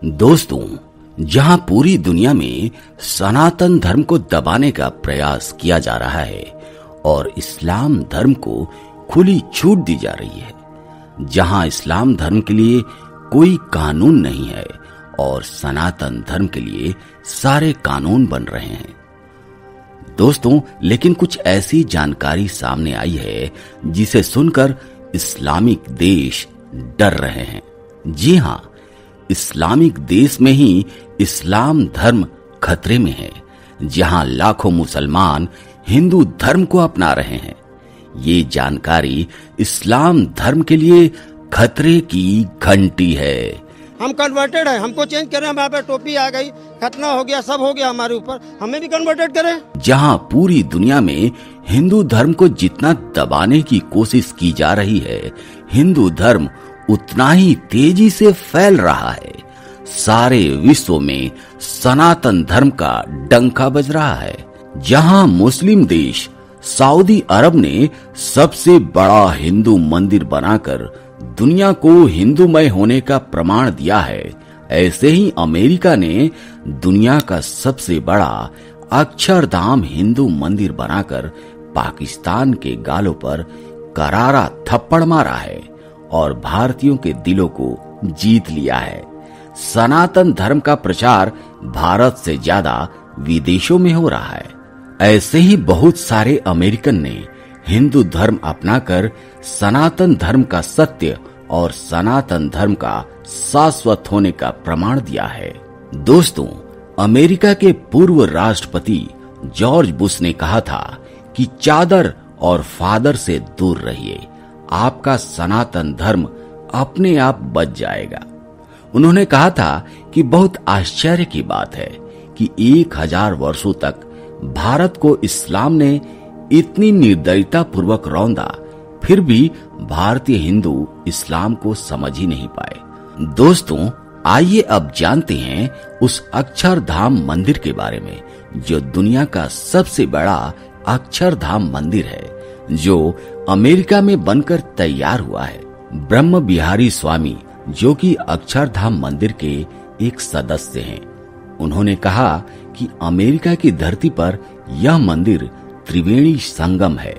दोस्तों, जहां पूरी दुनिया में सनातन धर्म को दबाने का प्रयास किया जा रहा है और इस्लाम धर्म को खुली छूट दी जा रही है, जहां इस्लाम धर्म के लिए कोई कानून नहीं है और सनातन धर्म के लिए सारे कानून बन रहे हैं। दोस्तों, लेकिन कुछ ऐसी जानकारी सामने आई है जिसे सुनकर इस्लामिक देश डर रहे हैं। जी हां, इस्लामिक देश में ही इस्लाम धर्म खतरे में है, जहां लाखों मुसलमान हिंदू धर्म को अपना रहे हैं। ये जानकारी इस्लाम धर्म के लिए खतरे की घंटी है। हम कन्वर्टेड है, हमको चेंज करें, हमारे पे टोपी आ गई, खतना हो गया, सब हो गया हमारे ऊपर, हमें भी कन्वर्टेड करें। जहां पूरी दुनिया में हिंदू धर्म को जितना दबाने की कोशिश की जा रही है, हिंदू धर्म उतना ही तेजी से फैल रहा है। सारे विश्व में सनातन धर्म का डंका बज रहा है। जहां मुस्लिम देश सऊदी अरब ने सबसे बड़ा हिंदू मंदिर बनाकर दुनिया को हिंदूमय होने का प्रमाण दिया है, ऐसे ही अमेरिका ने दुनिया का सबसे बड़ा अक्षरधाम हिंदू मंदिर बनाकर पाकिस्तान के गालों पर करारा थप्पड़ मारा है और भारतीयों के दिलों को जीत लिया है। सनातन धर्म का प्रचार भारत से ज्यादा विदेशों में हो रहा है। ऐसे ही बहुत सारे अमेरिकन ने हिंदू धर्म अपनाकर सनातन धर्म का सत्य और सनातन धर्म का शाश्वत होने का प्रमाण दिया है। दोस्तों, अमेरिका के पूर्व राष्ट्रपति जॉर्ज बुश ने कहा था कि चादर और फादर से दूर रहिए, आपका सनातन धर्म अपने आप बच जाएगा। उन्होंने कहा था कि बहुत आश्चर्य की बात है कि 1000 वर्षों तक भारत को इस्लाम ने इतनी निर्दयता पूर्वक रौंदा, फिर भी भारतीय हिंदू इस्लाम को समझ ही नहीं पाए। दोस्तों, आइए अब जानते हैं उस अक्षरधाम मंदिर के बारे में, जो दुनिया का सबसे बड़ा अक्षरधाम मंदिर है, जो अमेरिका में बनकर तैयार हुआ है। ब्रह्म बिहारी स्वामी, जो कि अक्षरधाम मंदिर के एक सदस्य हैं, उन्होंने कहा कि अमेरिका की धरती पर यह मंदिर त्रिवेणी संगम है।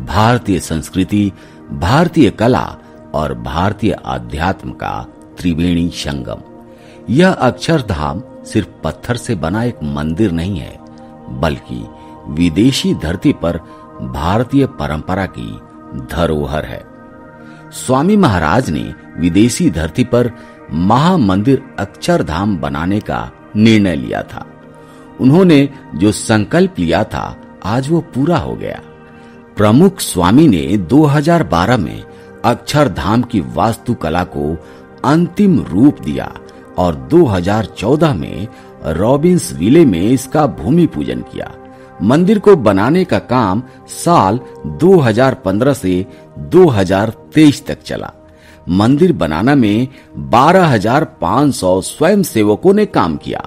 भारतीय संस्कृति, भारतीय कला और भारतीय अध्यात्म का त्रिवेणी संगम। यह अक्षरधाम सिर्फ पत्थर से बना एक मंदिर नहीं है, बल्कि विदेशी धरती पर भारतीय परंपरा की धरोहर है। स्वामी महाराज ने विदेशी धरती पर महामंदिर अक्षरधाम बनाने का निर्णय लिया था। उन्होंने जो संकल्प लिया था, आज वो पूरा हो गया। प्रमुख स्वामी ने 2012 में अक्षरधाम की वास्तुकला को अंतिम रूप दिया और 2014 में रॉबिन्सविले में इसका भूमि पूजन किया। मंदिर को बनाने का काम साल 2015 से 2023 तक चला। मंदिर बनाने में 12,500 स्वयंसेवकों ने काम किया।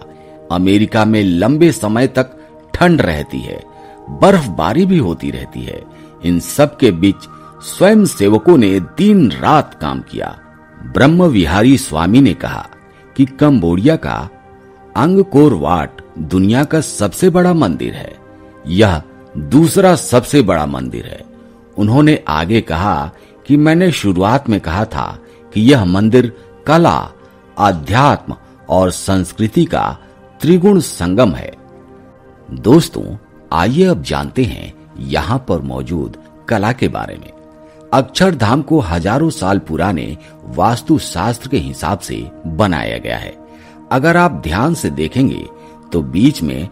अमेरिका में लंबे समय तक ठंड रहती है, बर्फबारी भी होती रहती है। इन सब के बीच स्वयंसेवकों ने दिन रात काम किया। ब्रह्म विहारी स्वामी ने कहा कि कंबोडिया का अंगकोर वाट दुनिया का सबसे बड़ा मंदिर है। यह दूसरा सबसे बड़ा मंदिर है। उन्होंने आगे कहा कि मैंने शुरुआत में कहा था कि यह मंदिर कला, अध्यात्म और संस्कृति का त्रिगुण संगम है। दोस्तों, आइए अब जानते हैं यहाँ पर मौजूद कला के बारे में। अक्षरधाम को हजारों साल पुराने वास्तुशास्त्र के हिसाब से बनाया गया है। अगर आप ध्यान से देखेंगे तो बीच में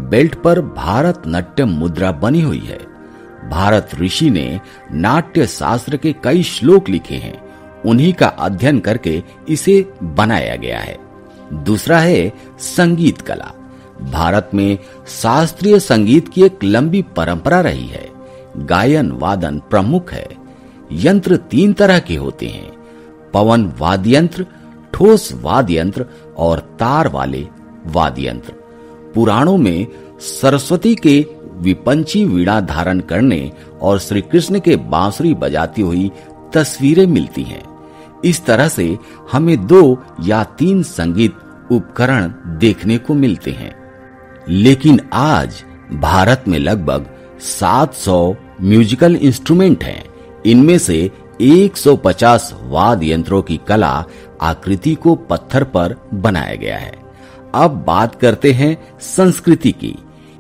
बेल्ट पर भारत नाट्यम मुद्रा बनी हुई है। भारत ऋषि ने नाट्य शास्त्र के कई श्लोक लिखे हैं, उन्हीं का अध्ययन करके इसे बनाया गया है। दूसरा है संगीत कला। भारत में शास्त्रीय संगीत की एक लंबी परंपरा रही है। गायन वादन प्रमुख है। यंत्र 3 तरह के होते हैं: पवन वाद्य यंत्र, ठोस वाद्य यंत्र और तार वाले वाद्य यंत्र। पुराणों में सरस्वती के विपंची वीणा धारण करने और श्री कृष्ण के बांसुरी बजाती हुई तस्वीरें मिलती हैं। इस तरह से हमें 2 या 3 संगीत उपकरण देखने को मिलते हैं। लेकिन आज भारत में लगभग 700 म्यूजिकल इंस्ट्रूमेंट हैं। इनमें से 150 वाद्य यंत्रों की कला आकृति को पत्थर पर बनाया गया है। अब बात करते हैं संस्कृति की।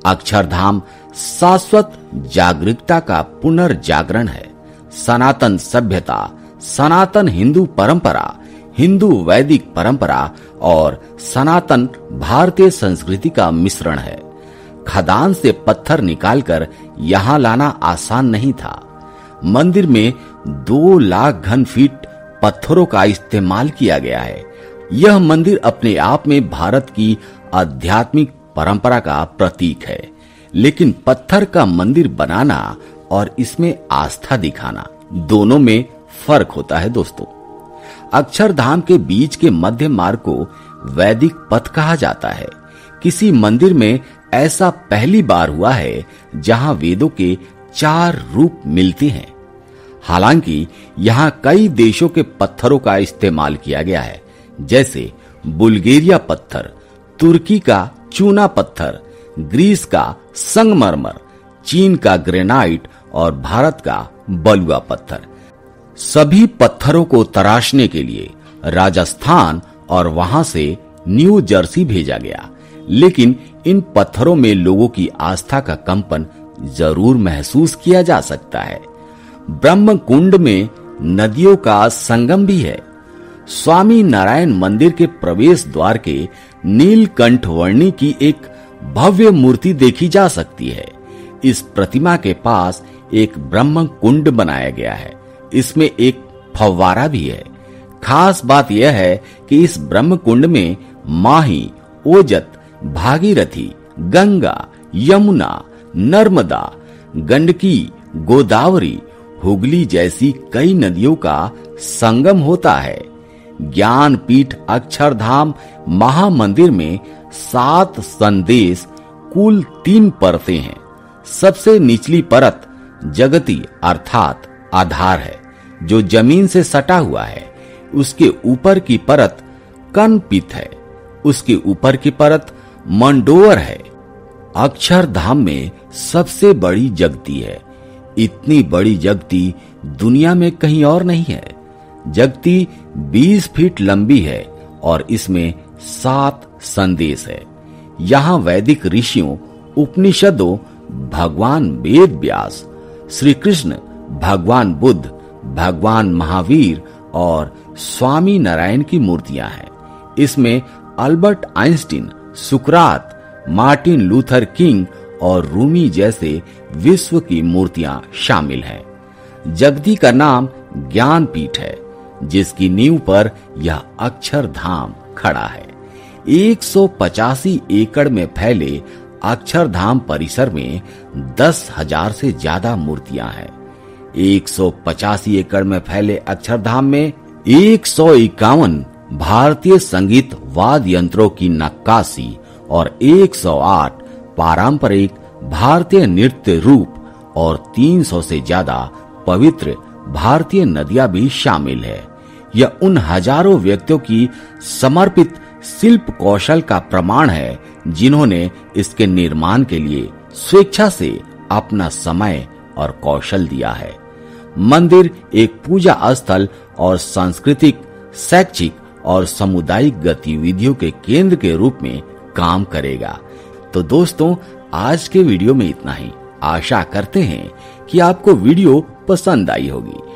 अक्षरधाम शाश्वत जागरूकता का पुनर्जागरण है। सनातन सभ्यता, सनातन हिंदू परंपरा, हिंदू वैदिक परंपरा और सनातन भारतीय संस्कृति का मिश्रण है। खदान से पत्थर निकालकर यहां लाना आसान नहीं था। मंदिर में 2 लाख घन फीट पत्थरों का इस्तेमाल किया गया है। यह मंदिर अपने आप में भारत की आध्यात्मिक परंपरा का प्रतीक है। लेकिन पत्थर का मंदिर बनाना और इसमें आस्था दिखाना, दोनों में फर्क होता है दोस्तों। अक्षरधाम के बीच के मध्य मार्ग को वैदिक पथ कहा जाता है। किसी मंदिर में ऐसा पहली बार हुआ है जहां वेदों के 4 रूप मिलते हैं। हालांकि यहां कई देशों के पत्थरों का इस्तेमाल किया गया है, जैसे बुल्गारिया पत्थर, तुर्की का चूना पत्थर, ग्रीस का संगमरमर, चीन का ग्रेनाइट और भारत का बलुआ पत्थर। सभी पत्थरों को तराशने के लिए राजस्थान और वहां से न्यू जर्सी भेजा गया। लेकिन इन पत्थरों में लोगों की आस्था का कंपन जरूर महसूस किया जा सकता है। ब्रह्म कुंड में नदियों का संगम भी है। स्वामी नारायण मंदिर के प्रवेश द्वार के नीलकंठ वर्णी की एक भव्य मूर्ति देखी जा सकती है। इस प्रतिमा के पास एक ब्रह्म कुंड बनाया गया है। इसमें एक फव्वारा भी है। खास बात यह है कि इस ब्रह्म कुंड में माही, ओजत, भागीरथी, गंगा, यमुना, नर्मदा, गंडकी, गोदावरी, हुगली जैसी कई नदियों का संगम होता है। ज्ञानपीठ अक्षरधाम महामंदिर में 7 संदेश कुल 3 परतें हैं। सबसे निचली परत जगती अर्थात आधार है, जो जमीन से सटा हुआ है। उसके ऊपर की परत कनपित है। उसके ऊपर की परत मंडोर है। अक्षरधाम में सबसे बड़ी जगती है। इतनी बड़ी जगती दुनिया में कहीं और नहीं है। जगती 20 फीट लंबी है और इसमें 7 संदेश है। यहाँ वैदिक ऋषियों, उपनिषदों, भगवान वेद व्यास, श्री कृष्ण, भगवान बुद्ध, भगवान महावीर और स्वामी नारायण की मूर्तियां हैं। इसमें अल्बर्ट आइंस्टीन, सुकरात, मार्टिन लूथर किंग और रूमी जैसे विश्व की मूर्तियां शामिल हैं। जगती का नाम ज्ञानपीठ है, जिसकी नींव पर यह अक्षरधाम खड़ा है। 185 एकड़ में फैले अक्षरधाम परिसर में 10,000 से ज्यादा मूर्तियां हैं। 185 एकड़ में फैले अक्षरधाम में 151 भारतीय संगीत वाद्य यंत्रों की नक्काशी और 108 पारंपरिक भारतीय नृत्य रूप और 300 से ज्यादा पवित्र भारतीय नदियां भी शामिल है। यह उन हजारों व्यक्तियों की समर्पित शिल्प कौशल का प्रमाण है, जिन्होंने इसके निर्माण के लिए स्वेच्छा से अपना समय और कौशल दिया है। मंदिर एक पूजा स्थल और सांस्कृतिक, शैक्षिक और सामुदायिक गतिविधियों के केंद्र के रूप में काम करेगा। तो दोस्तों, आज के वीडियो में इतना ही। आशा करते हैं कि आपको वीडियो पसंद आई होगी।